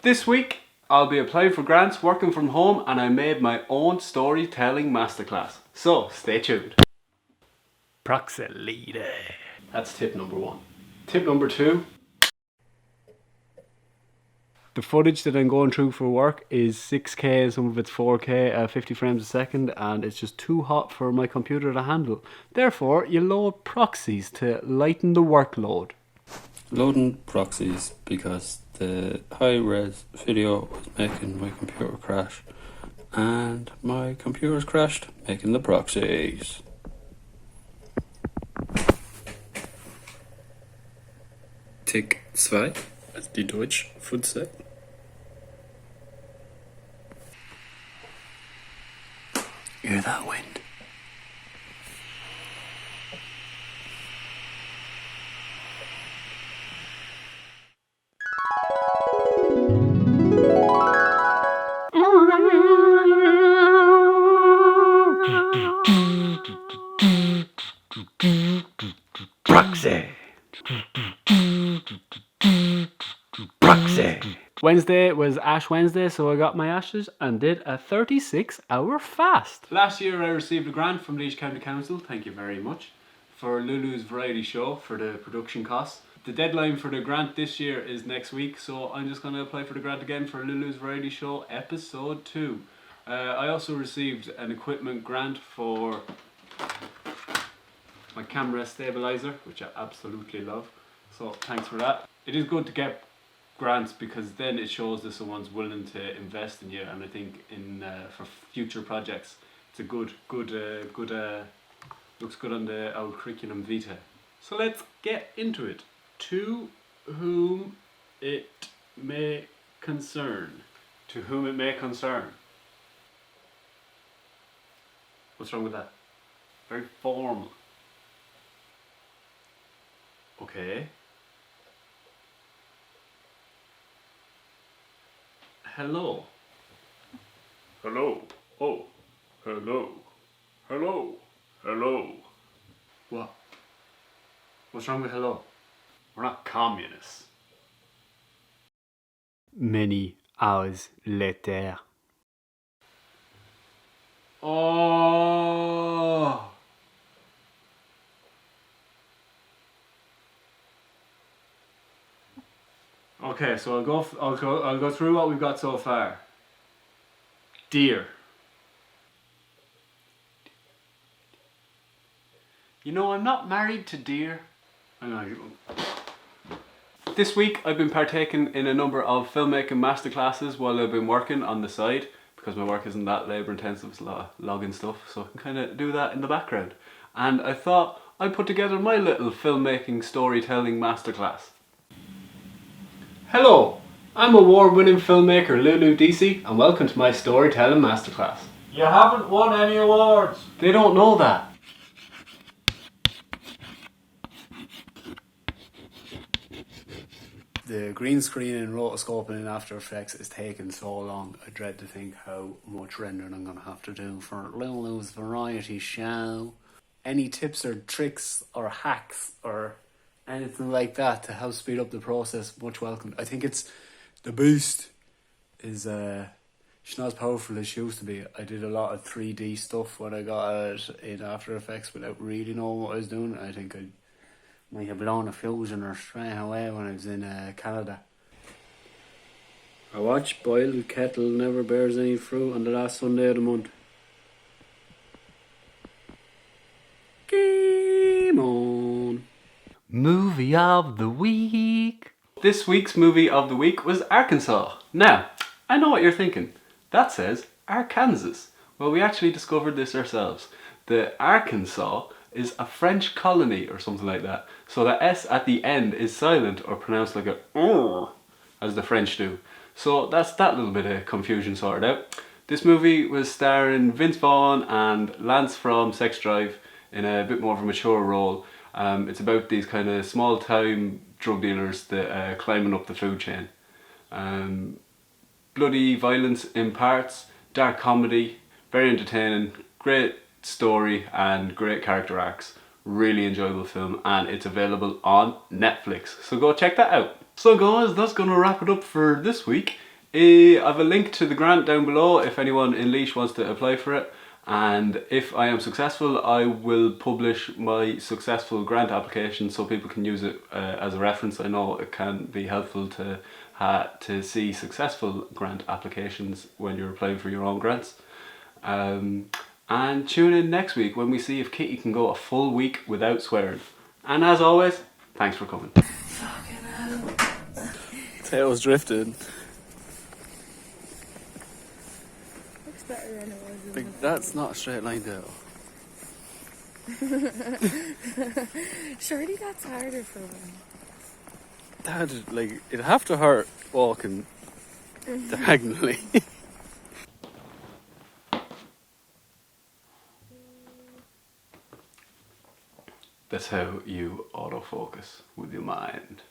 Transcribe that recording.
This week, I'll be applying for grants, working from home, and I made my own storytelling masterclass. So, stay tuned. Proxylete. That's tip number 1. Tip number 2. The footage that I'm going through for work is 6K, some of it's 4K, 50 frames a second, and it's just too hot for my computer to handle. Therefore, you load proxies to lighten the workload. Loading proxies because the high-res video was making my computer crash, and my computer's crashed making the proxies. Tick 2, as die Deutsch would say. Hear that wind? Proxy. Proxy. Wednesday was Ash Wednesday, so I got my ashes and did a 36-hour fast. Last year I received a grant from Laois County Council, thank you very much, for Lulu's variety show for the production costs. The deadline for the grant this year is next week, so I'm just going to apply for the grant again for Lulu's variety show episode 2. I also received an equipment grant for my camera stabilizer, which I absolutely love, so thanks for that. It is good to get grants because then it shows that someone's willing to invest in you, and I think in for future projects it's a good looks good on the old curriculum vitae. So let's get into it. To whom it may concern. To whom it may concern. What's wrong with that? Very formal. Okay. Hello. Hello. Oh. Hello. Hello. Hello. What? What's wrong with hello? We're not communists. Many hours later. Oh. Okay, so I'll go through what we've got so far. Dear. You know, I'm not married to deer. This week I've been partaking in a number of filmmaking masterclasses while I've been working on the side, because my work isn't that labour intensive, it's a lot of logging stuff, so I can kind of do that in the background. And I thought I'd put together my little filmmaking storytelling masterclass. Hello, I'm award-winning filmmaker Lulu DC, and welcome to my storytelling masterclass. You haven't won any awards. They don't know that. The green screen and rotoscoping in After Effects is taking so long. I dread to think how much rendering I'm going to have to do for Lulu's variety show. Any tips or tricks or hacks or anything like that to help speed up the process, much welcome. I think it's the boost is she's not as powerful as she used to be. I did a lot of 3D stuff when I got it in After Effects without really knowing what I was doing. I think I might have blown a fuse in her straight away when I was in Canada. I watched Boiled Kettle Never Bears Any Fruit on the last Sunday of the month. Game on. Movie of the week. This week's movie of the week was Arkansas. Now, I know what you're thinking. That says Arkansas. Well, we actually discovered this ourselves. The Arkansas is a French colony or something like that. So the S at the end is silent or pronounced like a as the French do. So that's that little bit of confusion sorted out. This movie was starring Vince Vaughn and Lance from Sex Drive in a bit more of a mature role. It's about these kind of small town drug dealers that climbing up the food chain. Bloody violence in parts, dark comedy, very entertaining, great story and great character arcs. Really enjoyable film, and it's available on Netflix, so go check that out. So guys, that's gonna wrap it up for this week. I have a link to the grant down below if anyone in Laois wants to apply for it. And if I am successful, I will publish my successful grant application so people can use it as a reference. I know it can be helpful to see successful grant applications when you're applying for your own grants. And tune in next week when we see if Kitty can go a full week without swearing. And as always, thanks for coming. Tails drifted. Looks better than it was. Like, that's not a straight line though. Surely that's harder for one. That'd, like, it'd have to hurt walking diagonally. That's how you autofocus with your mind.